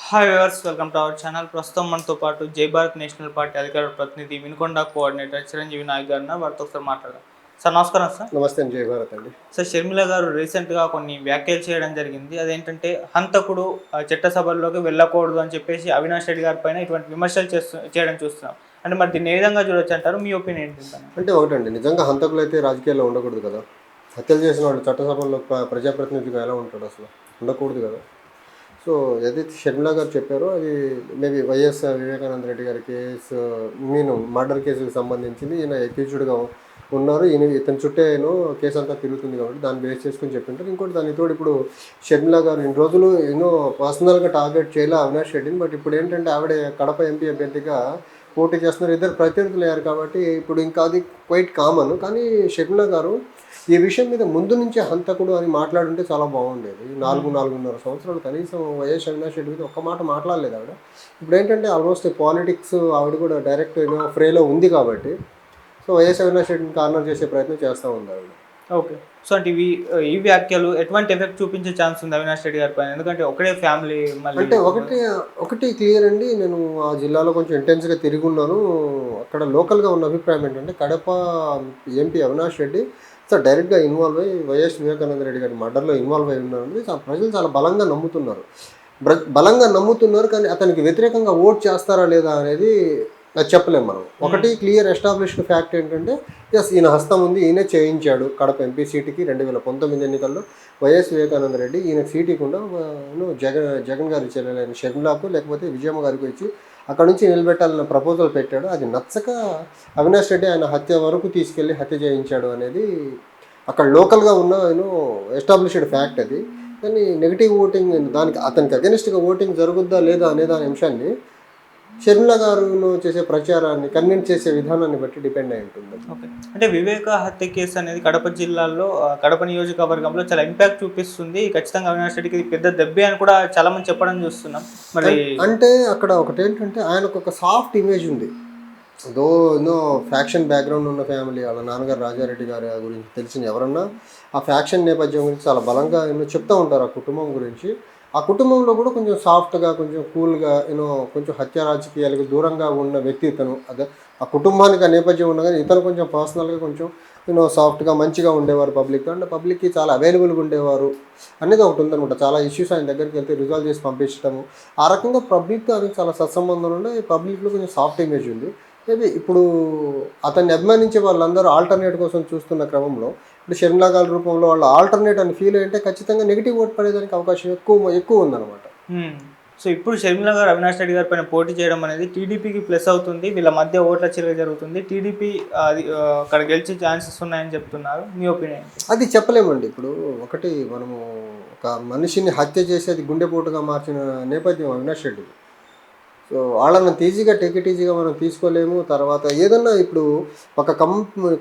Hi viewers, welcome to our channel. ప్రస్తుతం మనతో పాటు జై భారత్ నేషనల్ పార్టీ అధికార ప్రతినిధి వినుకొండ కోఆర్డినేటర్ చిరంజీవి నాయక్ గారు వారితో ఒకసారి మాట్లాడదాం. సార్ నమస్కారం. సార్ నమస్తే అండి. జై భారత్ అండి. సార్, షర్మిల గారు రీసెంట్గా కొన్ని వ్యాఖ్యలు చేయడం జరిగింది. అదేంటంటే హంతకుడు చట్టసభల్లోకి వెళ్ళకూడదు అని చెప్పేసి అవినాష్ రెడ్డి గారి పైన ఇటువంటి విమర్శలు చేయడం చూస్తున్నాం. అంటే మరి దీన్ని ఏ విధంగా చూడొచ్చు అంటారు? మీ ఒపీనియన్ ఏంటి? అంటే ఒకటండి, నిజంగా హంతకులు అయితే రాజకీయాల్లో ఉండకూడదు కదా. హత్యలు చేసిన వాళ్ళు చట్టసభల్లో ప్రజాప్రతినిధిగా ఎలా ఉంటాడు? అసలు ఉండకూడదు కదా. సో ఏదైతే షర్మిల గారు చెప్పారో అది మేబీ వైఎస్ వివేకానంద రెడ్డి గారి కేసు మర్డర్ కేసుకు సంబంధించింది. ఈయన అక్యూజ్డ్గా ఉన్నారు. ఇతని చుట్టే కేసు అంతా తిరుగుతుంది కాబట్టి దాన్ని బేస్ చేసుకుని చెప్పింటారు. ఇంకోటి దానికి తోడు ఇప్పుడు షర్మిల గారు ఇన్ని రోజులు పర్సనల్గా టార్గెట్ చేయాలి అవినాష్ రెడ్డిని. బట్ ఇప్పుడు ఏంటంటే ఆవిడ కడప ఎంపీ అభ్యర్థిగా పోటీ చేస్తున్నారు. ఇద్దరు ప్రత్యర్థులు అయ్యారు కాబట్టి ఇప్పుడు ఇంకా అది క్వైట్ కామన్. కానీ షర్మిల గారు ఈ విషయం మీద ముందు నుంచే హంతకుడు అని మాట్లాడుంటే చాలా బాగుండేది. 4.5 సంవత్సరాలు కనీసం వైఎస్ అవినాష్ రెడ్డి మీద ఒక్క మాట మాట్లాడలేదు ఆవిడ. ఇప్పుడు ఏంటంటే ఆల్మోస్ట్ పాలిటిక్స్ ఆవిడ కూడా డైరెక్ట్ ఫ్రేలో ఉంది కాబట్టి సో వైఎస్ అవినాష్ రెడ్డిని కార్నర్ చేసే ప్రయత్నం చేస్తూ ఉంది ఆవిడ. ఓకే. సో అంటే ఈ వ్యాఖ్యలు ఎటువంటి ఎఫెక్ట్ చూపించే ఛాన్స్ ఉంది అవినాష్ రెడ్డి గారి పైన? ఎందుకంటే ఒకటే ఫ్యామిలీ అంటే ఒకటి క్లియర్ అండి. నేను ఆ జిల్లాలో కొంచెం ఇంటెన్స్గా తిరిగి ఉన్నాను. అక్కడ లోకల్గా ఉన్న అభిప్రాయం ఏంటంటే కడప ఎంపీ అవినాష్ రెడ్డి సో డైరెక్ట్గా ఇన్వాల్వ్ అయ్యి వైఎస్ వివేకానంద రెడ్డి గారి మర్డర్లో ఇన్వాల్వ్ అయి ఉన్నారని ప్రజలు చాలా బలంగా నమ్ముతున్నారు. కానీ అతనికి వ్యతిరేకంగా ఓట్ చేస్తారా లేదా అనేది చెప్పలేము మనం. ఒకటి క్లియర్ ఎస్టాబ్లిష్డ్ ఫ్యాక్ట్ ఏంటంటే ఎస్, ఈయన హస్తం ఉంది, ఈయనే చేయించాడు. కడప ఎంపీ సీటుకి 2019 ఎన్నికల్లో వైఎస్ వివేకానంద రెడ్డి ఈయన సీట్ ఇవ్వకుండా జగన్ గారి చెల్లెలైన షర్మిలాకు లేకపోతే విజయమ్మ గారికి వచ్చి అక్కడ నుంచి నిలబెట్టాలన్న ప్రపోజల్ పెట్టాడు. అది నచ్చక అవినాష్ రెడ్డి ఆయన హత్య వరకు తీసుకెళ్ళి హత్య చేయించాడు అనేది అక్కడ లోకల్గా ఉన్న ఎస్టాబ్లిష్డ్ ఫ్యాక్ట్ అది. కానీ నెగిటివ్ ఓటింగ్ దానికి అతనికి అగెనిస్ట్గా ఓటింగ్ జరుగుద్దా లేదా అనే దాని అంశాన్ని షర్మిల గారు చేసే ప్రచారాన్ని కన్విన్స్ చేసే విధానాన్ని బట్టి డిపెండ్ అయి ఉంటుంది. ఓకే. అంటే వివేక హత్య కేసు అనేది కడప జిల్లాలో కడప నియోజకవర్గంలో చాలా ఇంపాక్ట్ చూపిస్తుంది. ఖచ్చితంగా అవినాష్ రెడ్డికి ఇది పెద్ద దెబ్బే అని కూడా చాలా మంది చెప్పడం చూస్తున్నాం. మరి అంటే అక్కడ ఒకటి ఏంటంటే ఆయనకు ఒక సాఫ్ట్ ఇమేజ్ ఉంది. ఎన్నో ఫ్యాక్షన్ బ్యాక్గ్రౌండ్ ఉన్న ఫ్యామిలీ, వాళ్ళ నాన్నగారు రాజారెడ్డి గారి గురించి తెలిసిన ఎవరన్నా ఆ ఫ్యాక్షన్ నేపథ్యం గురించి చాలా బలంగా చెప్తూ ఉంటారు ఆ కుటుంబం గురించి. ఆ కుటుంబంలో కూడా కొంచెం సాఫ్ట్గా, కొంచెం కూల్గా, కొంచెం హత్య రాజకీయాలకు దూరంగా ఉన్న వ్యక్తి ఇతను. అదే ఆ కుటుంబానికి ఆ నేపథ్యం ఉన్నా కానీ ఇతను కొంచెం పర్సనల్గా కొంచెం సాఫ్ట్గా మంచిగా ఉండేవారు పబ్లిక్. అండ్ పబ్లిక్కి చాలా అవైలబుల్గా ఉండేవారు అనేది ఒకటి ఉందనమాట. చాలా ఇష్యూస్ ఆయన దగ్గరికి వెళ్తే రిజాల్వ్ చేసి పంపించడము, ఆ రకంగా పబ్లిక్తో ఆయనకి చాలా సత్సంబంధాలు ఉన్నాయి. పబ్లిక్లో కొంచెం సాఫ్ట్ ఇమేజ్ ఉంది. మేబీ ఇప్పుడు అతన్ని అభిమానించే వాళ్ళందరూ ఆల్టర్నేట్ కోసం చూస్తున్న క్రమంలో ఇప్పుడు షర్మిల గారి రూపంలో వాళ్ళు ఆల్టర్నేట్ అని ఫీల్ అయితే ఖచ్చితంగా నెగిటివ్ ఓట్ పడేదానికి అవకాశం ఎక్కువ ఉందన్నమాట. సో ఇప్పుడు షర్మిల గారు అవినాష్ రెడ్డి గారి పైన పోటీ చేయడం అనేది టీడీపీకి ప్లస్ అవుతుంది. వీళ్ళ మధ్య ఓట్ల చర్య జరుగుతుంది. టీడీపీ అక్కడ గెలిచే ఛాన్సెస్ ఉన్నాయని చెప్తున్నారు. మీ ఒపీనియన్? అది చెప్పలేమండి. ఇప్పుడు ఒకటి మనము ఒక మనిషిని హత్య చేసేది గుండెపోటుగా మార్చిన నేపథ్యం అవినాష్ రెడ్డి. సో వాళ్ళని ఈజీగా ఈజీగా మనం తీసుకోలేము. తర్వాత ఏదన్నా ఇప్పుడు ఒక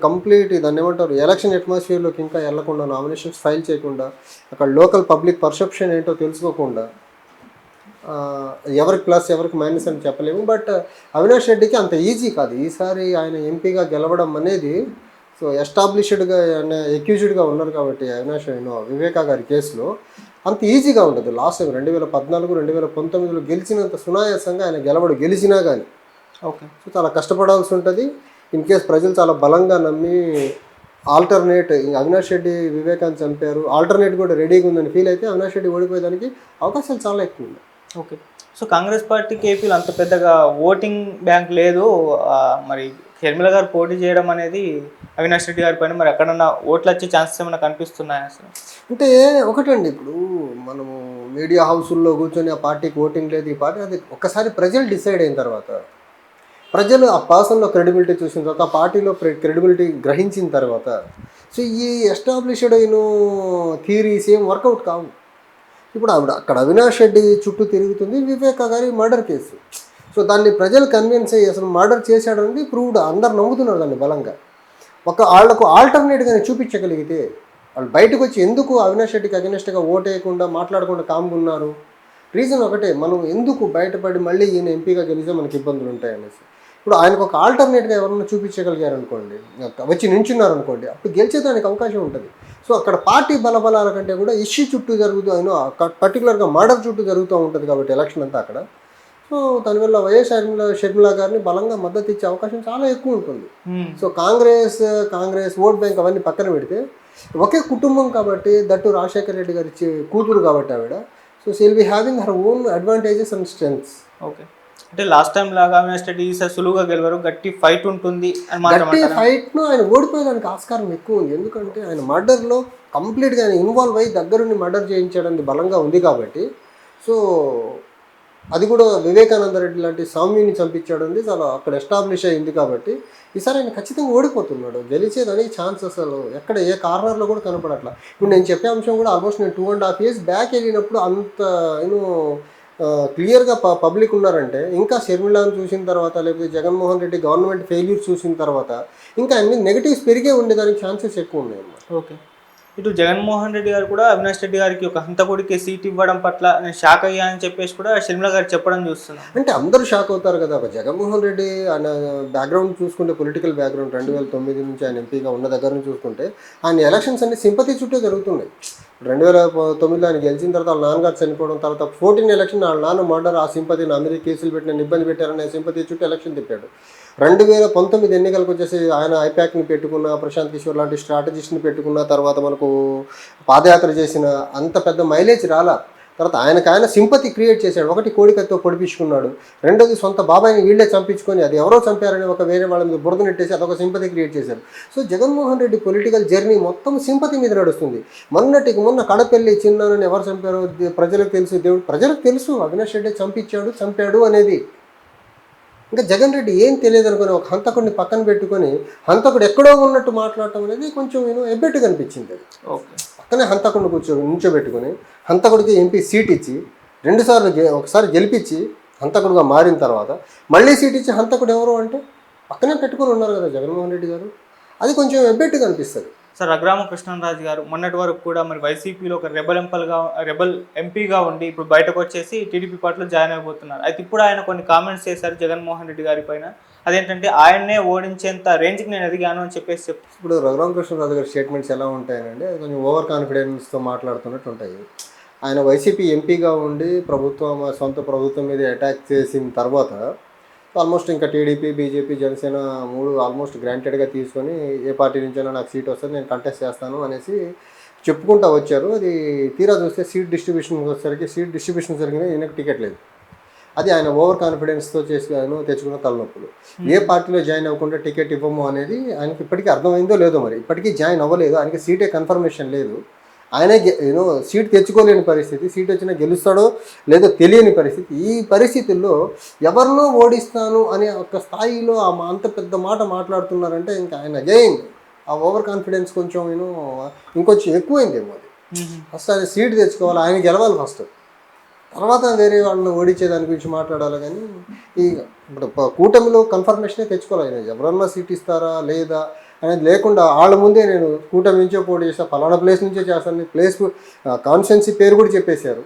కంప్లీట్ దాన్ని ఏమంటారు ఎలక్షన్ అట్మాస్ఫియర్లోకి ఇంకా వెళ్లకుండా, నామినేషన్స్ ఫైల్ చేయకుండా, అక్కడ లోకల్ పబ్లిక్ పర్సెప్షన్ ఏంటో తెలుసుకోకుండా ఎవరికి ప్లస్ ఎవరికి మైనస్ అని చెప్పలేము. బట్ అవినాష్ రెడ్డికి అంత ఈజీ కాదు ఈసారి ఆయన ఎంపీగా గెలవడం అనేది. సో ఎస్టాబ్లిష్డ్గా అక్యూజ్డ్గా ఉన్నారు కాబట్టి అవినాష్ వివేకా గారి కేసులో అంత ఈజీగా ఉండదు. లాస్ట్ 2014, 2019లో గెలిచినంత సునాయాసంగా ఆయన గెలిచినా కానీ ఓకే. సో చాలా కష్టపడాల్సి ఉంటుంది. ఇన్ కేస్ ప్రజలు చాలా బలంగా నమ్మి ఆల్టర్నేట్ అవినాష్ రెడ్డి వివేకాన్ని చంపారు, ఆల్టర్నేట్ కూడా రెడీగా ఉందని ఫీల్ అయితే అవినాష్ రెడ్డి ఓడిపోయేదానికి అవకాశాలు చాలా ఎక్కువ ఉన్నాయి. ఓకే. సో కాంగ్రెస్ పార్టీకి ఏపీలో అంత పెద్దగా ఓటింగ్ బ్యాంక్ లేదు. మరి షర్మిల గారు పోటీ చేయడం అనేది అవినాష్ రెడ్డి గారి పైన మరి ఎక్కడన్నా ఓట్లు వచ్చే ఛాన్సెస్ ఏమైనా కనిపిస్తున్నాయి అసలు? అంటే ఒకటండి, ఇప్పుడు మనము మీడియా హౌసుల్లో కూర్చొని ఆ పార్టీకి ఓటింగ్ లేదు, ఈ పార్టీ అది ఒక్కసారి ప్రజలు డిసైడ్ అయిన తర్వాత, ప్రజలు ఆ పర్సన్లో క్రెడిబిలిటీ చూసిన తర్వాత, ఆ పార్టీలో క్రెడిబిలిటీ గ్రహించిన తర్వాత సో ఈ ఎస్టాబ్లిష్డ్ థియరీస్ ఏం వర్కౌట్ కావు. ఇప్పుడు అక్కడ అవినాష్ రెడ్డి చుట్టూ తిరుగుతుంది వివేకా గారి మర్డర్ కేసు. సో దాన్ని ప్రజలు కన్విన్స్ అయ్యి అసలు మర్డర్ చేశాడనేది ప్రూవ్డ్, అందరు నమ్ముతున్నారు దాన్ని బలంగా. వాళ్ళకు ఆల్టర్నేట్గా చూపించగలిగితే వాళ్ళు బయటకు వచ్చి ఎందుకు అవినాష్ రెడ్డికి అగెనిస్ట్గా ఓటేయకుండా మాట్లాడకుండా కామ్గున్నారు, రీజన్ ఒకటే, మనం ఎందుకు బయటపడి మళ్ళీ ఈయన ఎంపీగా గెలిస్తే మనకి ఇబ్బందులు ఉంటాయనేసి. ఇప్పుడు ఆయనకు ఒక ఆల్టర్నేట్గా ఎవరన్నా చూపించగలిగారు అనుకోండి, వచ్చి నించున్నారు అనుకోండి, అప్పుడు గెలిచేదానికి అవకాశం ఉంటుంది. సో అక్కడ పార్టీ బలబలాల కంటే కూడా ఇష్యూ చుట్టూ జరుగుతూ పర్టికులర్గా మర్డర్ చుట్టూ జరుగుతూ ఉంటుంది కాబట్టి ఎలక్షన్ అంతా అక్కడ. సో దానివల్ల వైఎస్ షర్మిల గారిని బలంగా మద్దతు ఇచ్చే అవకాశం చాలా ఎక్కువ ఉంటుంది. సో కాంగ్రెస్ ఓట్ బ్యాంక్ అవన్నీ పక్కన పెడితే ఒకే కుటుంబం కాబట్టి, దట్టు రాజశేఖర రెడ్డి గారి కూతురు కాబట్టి ఆవిడ, so she'll be having her own advantages and strengths. Okay, అంటే లాస్ట్ టైం లాగా అవినాష్ రెడ్డి ఈసారి సులువుగా గెలవరు, గట్టి ఫైట్ ఉంటుంది అని గట్టి ఫైట్ను ఆయన ఓడిపోయేదానికి ఆస్కారం ఎక్కువ ఉంది. ఎందుకంటే ఆయన మర్డర్లో కంప్లీట్గా ఆయన ఇన్వాల్వ్ అయ్యి దగ్గరుండి మర్డర్ చేయించడానికి బలంగా ఉంది కాబట్టి. సో అది కూడా వివేకానంద రెడ్డి లాంటి సౌమ్యుని చంపించాడు ఉంది, చాలా అక్కడ ఎస్టాబ్లిష్ అయింది కాబట్టి ఈసారి ఆయన ఖచ్చితంగా ఓడిపోతున్నాడు. గెలిచేదానికి ఛాన్స్ అసలు ఎక్కడ ఏ కార్నర్లో కూడా కనపడట్లా. ఇప్పుడు నేను చెప్పే అంశం కూడా ఆల్మోస్ట్ నేను 2.5 years బ్యాక్ వెళ్ళినప్పుడు అంత క్లియర్గా పబ్లిక్ ఉన్నారంటే, ఇంకా షర్మిలాను చూసిన తర్వాత లేకపోతే జగన్మోహన్ రెడ్డి గవర్నమెంట్ ఫెయిల్యూర్ చూసిన తర్వాత ఇంకా అన్ని నెగిటివ్స్ పెరిగే ఉండేదానికి ఛాన్సెస్ ఎక్కువ ఉన్నాయి. ఓకే, ఇటు జగన్మోహన్ రెడ్డి గారు కూడా అవినాష్ రెడ్డి గారికి ఒక హంతకుడికి సీట్ ఇవ్వడం పట్ల నేను షాక్ అయ్యా అని చెప్పేసి కూడా షర్మిల గారు చెప్పడం చూస్తున్నాను. అంటే అందరూ షాక్ అవుతారు కదా. ఒక జగన్మోహన్ రెడ్డి ఆయన బ్యాక్గ్రౌండ్ చూసుకుంటే, పొలిటికల్ బ్యాక్గ్రౌండ్ 2009 నుంచి ఆయన ఎంపీగా ఉన్న దగ్గర నుంచి చూసుకుంటే ఆయన ఎలక్షన్స్ అన్ని సింపతి చుట్టూ జరుగుతున్నాయి. 2009లో ఆయన గెలిచిన తర్వాత వాళ్ళ నాన్నగారు చనిపోవడం, తర్వాత 14 ఎలక్షన్ వాళ్ళ నాన్న మర్డర్, ఆ సింపతి నా మీద కేసులు పెట్టిన ఇబ్బంది పెట్టారనే సింపతి చుట్టూ ఎలక్షన్ తిప్పాడు. 2019 ఎన్నికలకు వచ్చేసి ఆయన ఐపాక్ని పెట్టుకున్న, ప్రశాంత్ కిషోర్ లాంటి స్ట్రాటజిస్ట్ని పెట్టుకున్న, తర్వాత మనకు పాదయాత్ర చేసిన అంత పెద్ద మైలేజ్ రాలా. తర్వాత ఆయన సింపతి క్రియేట్ చేశాడు. ఒకటి కోడికత్తో పొడిపించుకున్నాడు, రెండోది సొంత బాబాయిని వీళ్ళే చంపించుకొని అది ఎవరో చంపారని ఒక వేరే వాళ్ళ మీద బురద నెట్టేసి అదొక సింపతి క్రియేట్ చేశారు. So Jaganmohan Reddy political journey మొత్తం సింపతి మీద నడుస్తుంది. మొన్న కడపల్లి చిన్నానని ఎవరు చంపారో ప్రజలకు తెలుసు, ప్రజలకు తెలుసు అవినాష్ రెడ్డి చంపాడు అనేది. ఇంకా జగన్ రెడ్డి ఏం తెలియదు అనుకుని ఒక హంతకుడిని పక్కన పెట్టుకొని హంతకుడు ఎక్కడో ఉన్నట్టు మాట్లాడటం అనేది కొంచెం ఎబ్బెట్టుగా అనిపించింది. అది పక్కనే హంతకుడిని నుంచోబెట్టుకొని హంతకుడికి ఎంపీ సీట్ ఇచ్చి 2 సార్లు ఒకసారి గెలిపించి హంతకుడుగా మారిన తర్వాత మళ్ళీ సీట్ ఇచ్చి హంతకుడు ఎవరు అంటే పక్కనే పెట్టుకొని ఉన్నారు కదా జగన్మోహన్ రెడ్డి గారు. అది కొంచెం ఎబ్బెట్టుగా అనిపిస్తుంది. సార్, రఘురామ కృష్ణరాజు గారు మొన్నటి వరకు కూడా మరి వైసీపీలో ఒక రెబల్ ఎంపీగా ఉండి ఇప్పుడు బయటకు వచ్చేసి టీడీపీ పార్టీలో జాయిన్ అయిపోతున్నారు. అయితే ఇప్పుడు ఆయన కొన్ని కామెంట్స్ చేశారు జగన్మోహన్ రెడ్డి గారి పైన. అదేంటంటే ఆయన్నే ఓడించేంత రేంజ్కి నేను ఎదిగాను అని చెప్పేసి ఇప్పుడు రఘురామ కృష్ణరాజు గారి స్టేట్మెంట్స్ ఎలా ఉంటాయనంటే అది కొంచెం ఓవర్ కాన్ఫిడెన్స్తో మాట్లాడుతున్నట్టు ఉంటాయి. ఆయన వైసీపీ ఎంపీగా ఉండి సొంత ప్రభుత్వం మీద అటాక్ చేసిన తర్వాత ఆల్మోస్ట్ ఇంకా టీడీపీ, బీజేపీ, జనసేన 3 ఆల్మోస్ట్ గ్రాంటెడ్గా తీసుకొని ఏ పార్టీ నుంచైనా నాకు సీట్ వస్తుంది, నేను కంటెస్ట్ చేస్తాను అనేసి చెప్పుకుంటూ వచ్చారు. అది తీరా చూస్తే సీట్ డిస్ట్రిబ్యూషన్ జరిగిన ఈయనకు టికెట్ లేదు. అది ఆయన ఓవర్ కాన్ఫిడెన్స్తో తెచ్చుకున్న తలనొప్పులు. ఏ పార్టీలో జాయిన్ అవ్వకుండా టికెట్ ఇవ్వము అనేది ఆయనకి ఇప్పటికీ అర్థమైందో లేదో, మరి ఇప్పటికీ జాయిన్ అవ్వలేదు, ఆయనకి సీటే కన్ఫర్మేషన్ లేదు. ఆయనే సీట్ తెచ్చుకోలేని పరిస్థితి, సీట్ వచ్చినా గెలుస్తాడో లేదో తెలియని పరిస్థితి. ఈ పరిస్థితుల్లో ఎవరినో ఓడిస్తాను అనే ఒక స్థాయిలో అంత పెద్ద మాట మాట్లాడుతున్నారంటే ఇంకా ఆయన అగైన్ ఆ ఓవర్ కాన్ఫిడెన్స్ కొంచెం ఇంకొంచెం ఎక్కువైందేమో. అది ఫస్ట్ ఆయన సీట్ తెచ్చుకోవాలి, ఆయన గెలవాలి ఫస్ట్, తర్వాత వేరే వాళ్ళని ఓడించే దాని గురించి మాట్లాడాలి. కానీ ఇప్పుడు కూటమిలో కన్ఫర్మేషనే తెచ్చుకోవాలి. ఆయన ఎవరన్నా సీట్ ఇస్తారా లేదా అనేది లేకుండా వాళ్ళ ముందే నేను కూటమి నుంచే పోటీ చేస్తాను, ఫలానా ప్లేస్ నుంచే చేస్తాను, ప్లేస్ కాన్స్టిట్యున్సీ పేరు కూడా చెప్పేశారు.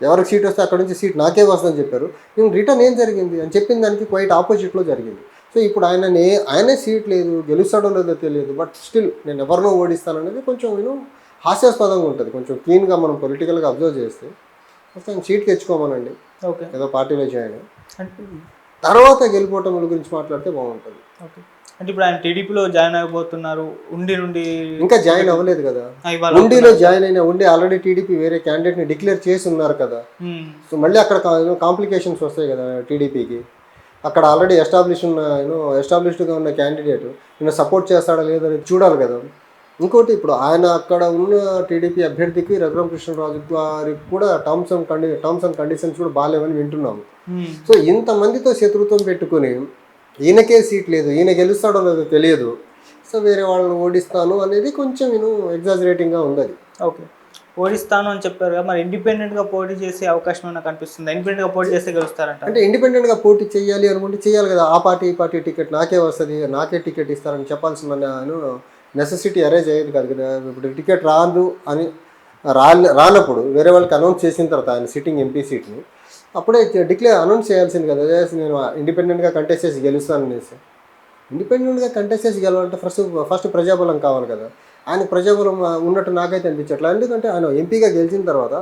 ఎవరికి సీట్ వస్తే అక్కడ నుంచి సీట్ నాకే వస్తుందని చెప్పారు. నేను రిటర్న్ ఏం జరిగింది అని చెప్పిన దానికి క్వైట్ ఆపోజిట్లో జరిగింది. సో ఇప్పుడు ఆయనే సీట్ లేదు, గెలుస్తాడో లేదో తెలియదు, బట్ స్టిల్ నేను ఎవరినో ఓడిస్తాననేది కొంచెం హాస్యాస్పదంగా ఉంటుంది. కొంచెం క్లీన్గా మనం పొలిటికల్గా అబ్జర్వ్ చేస్తే ఆయన సీట్ తెచ్చుకోమనండి, ఓకే, ఏదో పార్టీలో జాయిన్ తర్వాత గెలిపోవటం గురించి మాట్లాడితే బాగుంటుంది. ఓకే, అంటే ఇప్పుడు ఆయన టీడీపీలో జాయిన్ అయిపోతున్నారు, నుండి ఇంకా జాయిన్ అవ్వలేదు కదా. ఉండిలో జాయిన్ ఉండి ఆల్రెడీ టీడీపీ వేరే క్యాండిడేట్ని డిక్లేర్ చేసి ఉన్నారు కదా. సో మళ్ళీ అక్కడ కాంప్లికేషన్స్ వస్తాయి కదా టీడీపీకి. అక్కడ ఆల్రెడీ ఎస్టాబ్లిష్డ్గా ఉన్న క్యాండిడేట్ సపోర్ట్ చేస్తాడా లేదని చూడాలి కదా. ఇంకోటి ఇప్పుడు ఆయన అక్కడ ఉన్న టీడీపీ అభ్యర్థికి రఘురామ కృష్ణరాజు గారికి కూడా టర్మ్స్ అండ్ కండిషన్స్ కూడా బాగాలేవని వింటున్నాము. సో ఇంతమందితో శత్రుత్వం పెట్టుకుని ఈయనకే సీట్ లేదు, ఈయన గెలుస్తాడో లేదో తెలియదు, సో వేరే వాళ్ళని ఓడిస్తాను అనేది కొంచెం ఎగ్జాజరేటింగ్గా ఉంది. అది ఓకే, ఓడిస్తాను అని చెప్పారు కదా, మరి ఇండిపెండెంట్గా పోటీ చేసే అవకాశం ఏమైనా కనిపిస్తుంది? ఇండిపెండెంట్గా పోటీ చేస్తే గెలుస్తారంట. అంటే ఇండిపెండెంట్గా పోటీ చేయాలి అనుకుంటే చేయాలి కదా. ఆ పార్టీ ఈ పార్టీ టికెట్ నాకే వస్తుంది, నాకే టికెట్ ఇస్తారని చెప్పాల్సిన నెసెసిటీ అరేంజ్ అయ్యేది కాదు కదా. ఇప్పుడు టికెట్ రానప్పుడు వేరే వాళ్ళకి అనౌన్స్ చేసిన తర్వాత ఆయన సిట్టింగ్ ఎంపీ సీట్ని అప్పుడే అనౌన్స్ చేయాల్సింది కదా. నేను ఇండిపెండెంట్గా కంటెస్ట్ చేసి గెలుస్తాను అనేసి. ఇండిపెండెంట్గా కంటెస్ట్ చేసి గెలవాలంటే ఫస్ట్ ప్రజాబలం కావాలి కదా. ఆయన ప్రజాబలం ఉన్నట్టు నాకైతే అనిపించట్లేదు. ఎందుకంటే ఆయన ఎంపీగా గెలిచిన తర్వాత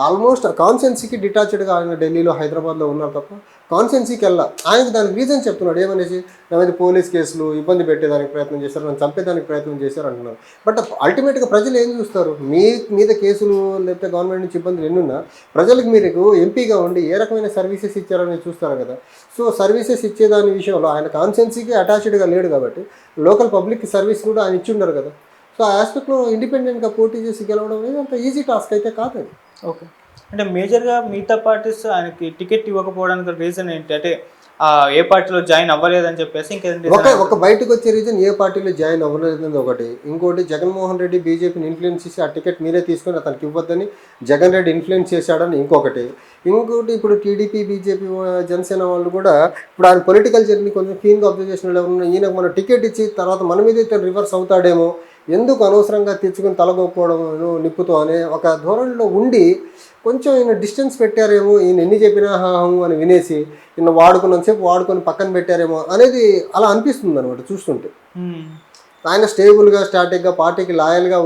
ఆల్మోస్ట్ కాన్స్టెన్సీకి డిటాచ్డ్గా ఆయన ఢిల్లీలో హైదరాబాద్లో ఉన్నారు తప్ప కాన్స్టెన్సీకి ఆయనకి దానికి రీజన్ చెప్తున్నాడు ఏమనేసి, నా మీద పోలీస్ కేసులు ఇబ్బంది పెట్టేదానికి ప్రయత్నం చేశారు, నన్ను చంపేదానికి ప్రయత్నం చేశారు అంటున్నారు. బట్ అల్టిమేట్గా ప్రజలు ఏం చూస్తారు, మీ మీద కేసులు లేకపోతే గవర్నమెంట్ నుంచి ఇబ్బందులు ఎన్నున్నా ప్రజలకు మీరు ఎంపీగా ఉండి ఏ రకమైన సర్వీసెస్ ఇచ్చారని చూస్తారు కదా. సో సర్వీసెస్ ఇచ్చేదాని విషయంలో ఆయన కాన్స్టెన్సీకి అటాచ్డ్గా లేడు కాబట్టి లోకల్ పబ్లిక్ సర్వీస్ కూడా ఆయన ఇచ్చి ఉండరు కదా. సో ఆ ఆస్పెక్ట్లో ఇండిపెండెంట్గా పోటీ చేసి గెలవడం అనేది అంత ఈజీ టాస్క్ అయితే కాదు అది. ఓకే, అంటే మేజర్గా మిగతా పార్టీస్ ఆయనకి టికెట్ ఇవ్వకపోవడానికి రీజన్ ఏంటి? అంటే ఏ పార్టీలో జాయిన్ అవ్వలేదని చెప్పేసి ఒక బయటకు వచ్చే రీజన్ ఏ పార్టీలో జాయిన్ అవ్వలేదని ఒకటి. ఇంకోటి జగన్మోహన్ రెడ్డి బీజేపీని ఇన్ఫ్లుయెన్స్ చేసి ఆ టికెట్ మీరే తీసుకొని అతనికి ఇవ్వద్దని జగన్ రెడ్డి ఇన్ఫ్లుయెన్స్ చేశాడని ఇంకొకటి. ఇప్పుడు టీడీపీ బీజేపీ జనసేన వాళ్ళు కూడా ఇప్పుడు ఆయన పొలిటికల్ జర్నీ కొంచెం క్లీన్గా అబ్జర్వ్ చేసిన వాళ్ళు ఎవరున్నా, ఈయనకు మనం టికెట్ ఇచ్చి తర్వాత మన మీద అయితే రివర్స్ అవుతాడేమో, ఎందుకు అనవసరంగా తెచ్చుకొని తలగొక్కోవడం నిప్పుతో అనే ఒక ధోరణిలో ఉండి కొంచెం ఈయన డిస్టెన్స్ పెట్టారేమో, ఈయన ఎన్ని చెప్పినా హాహు అని వినేసి ఈయన వాడుకున్నంతసేపు వాడుకొని పక్కన పెట్టారేమో అనేది అలా అనిపిస్తుంది అనమాట చూస్తుంటే. ఆయన స్టేబుల్గా స్టాటిక్గా పార్టీకి లాయల్గా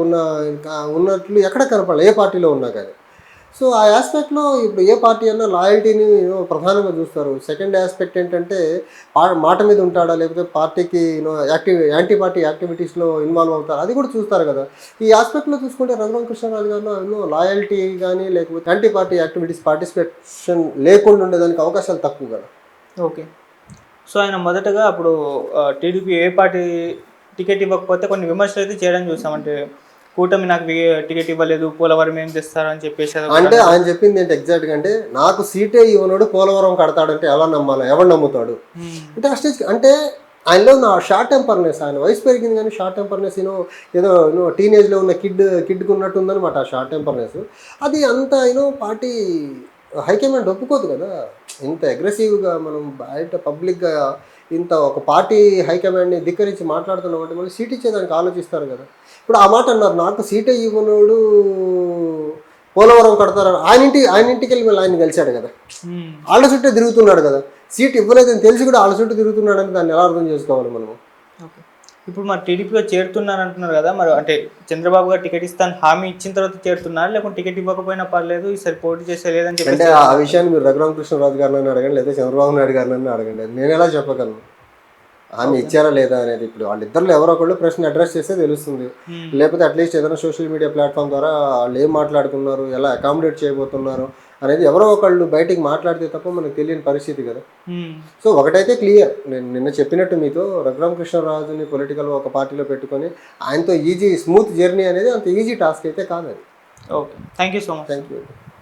ఉన్నట్లు ఎక్కడ కనపడాలి ఏ పార్టీలో ఉన్నా కానీ. సో ఆ ఆస్పెక్ట్లో ఇప్పుడు ఏ పార్టీ అన్నా లాయల్టీని ప్రధానంగా చూస్తారు. సెకండ్ ఆస్పెక్ట్ ఏంటంటే మాట మీద ఉంటాడా లేకపోతే పార్టీకి యాంటీ పార్టీ యాక్టివిటీస్లో ఇన్వాల్వ్ అవుతారు, అది కూడా చూస్తారు కదా. ఈ ఆస్పెక్ట్లో చూసుకుంటే రఘురామకృష్ణరాజు గారు లాయల్టీ కానీ లేకపోతే యాంటీ పార్టీ యాక్టివిటీస్ పార్టిసిపేషన్ లేకుండా ఉండేదానికి అవకాశాలు తక్కువ కదా. ఓకే, సో ఆయన మొదటగా అప్పుడు టీడీపీ ఏ పార్టీ టికెట్ ఇవ్వకపోతే కొన్ని విమర్శలు అయితే చేయడం చూసామంటే, కూటమి నాకు టికెట్ ఇవ్వలేదు, పోలవరం ఏం తెస్తారని చెప్పేసి. అంటే ఆయన చెప్పింది ఏంటి ఎగ్జాక్ట్గా అంటే, నాకు సీటే ఇవ్వనోడు పోలవరం కడతాడంటే ఎలా నమ్మాలి, ఎవరు నమ్ముతాడు అంటే ఆ స్టేజ్. అంటే ఆయనలో నా షార్ట్ టెంపర్నెస్, ఆయన వయసు పెరిగింది కానీ షార్ట్ టెంపర్నెస్ ఏదో టీనేజ్లో ఉన్న కిడ్కి ఉన్నట్టు ఉందన్నమాట ఆ షార్ట్ టెంపర్నెస్. అది అంత పార్టీ హైకమాండ్ ఒప్పుకోదు కదా. ఇంత అగ్రెసివ్గా మనం బయట పబ్లిక్గా ఇంత ఒక పార్టీ హైకమాండ్ని ధిక్కరించి మాట్లాడుతున్నామంటే మళ్ళీ సీట్ ఇచ్చేదానికి ఆలోచిస్తారు కదా. ఇప్పుడు ఆ మాట అన్నారు, నాకు సీటే ఇవ్వనోడు పోలవరం కడతారు. ఆయన ఇంటికి వెళ్ళి మళ్ళీ ఆయన గెలిచాడు కదా, వాళ్ళ చుట్టే తిరుగుతున్నాడు కదా. సీట్ ఇవ్వలేదని తెలిసి కూడా వాళ్ళ చుట్టూ తిరుగుతున్నాడని దాన్ని ఎలా అర్థం చేసుకోవాలి మనము. ఓకే, ఇప్పుడు మరి టీడీపీలో చేరుతున్నారు అంటున్నారు కదా, మరి అంటే చంద్రబాబు గారు టికెట్ ఇస్తాను హామీ ఇచ్చిన తర్వాత చేరుతున్నారు, లేకుంటే టికెట్ ఇవ్వకపోయినా పర్లేదు ఈసారి పోటీ చేసే లేదని చెప్పి? అంటే ఆ విషయాన్ని మీరు రఘురామకృష్ణరాజు గారిని అడగండి లేదా చంద్రబాబు నాయుడు గారిని అడగండి, నేను ఎలా చెప్పగలను హామీ ఇచ్చారా లేదా అనేది. ఇప్పుడు వాళ్ళిద్దరిలో ఎవరో ఒకళ్ళు ప్రశ్న అడ్రస్ చేస్తే తెలుస్తుంది. లేకపోతే అట్లీస్ట్ ఏదైనా సోషల్ మీడియా ప్లాట్ఫామ్ ద్వారా వాళ్ళు ఏం మాట్లాడుకున్నారు, ఎలా అకామిడేట్ చేయబోతున్నారు అనేది ఎవరో ఒకళ్ళు బయటికి మాట్లాడితే తప్ప మనకు తెలియని పరిస్థితి కదా. సో ఒకటైతే క్లియర్, నేను నిన్న చెప్పినట్టు మీతో, రఘురామకృష్ణరాజుని పొలిటికల్ ఒక పార్టీలో పెట్టుకొని ఆయనతో స్మూత్ జర్నీ అనేది అంత ఈజీ టాస్క్ అయితే కాదు అది. Okay, thank you so much. Thank you.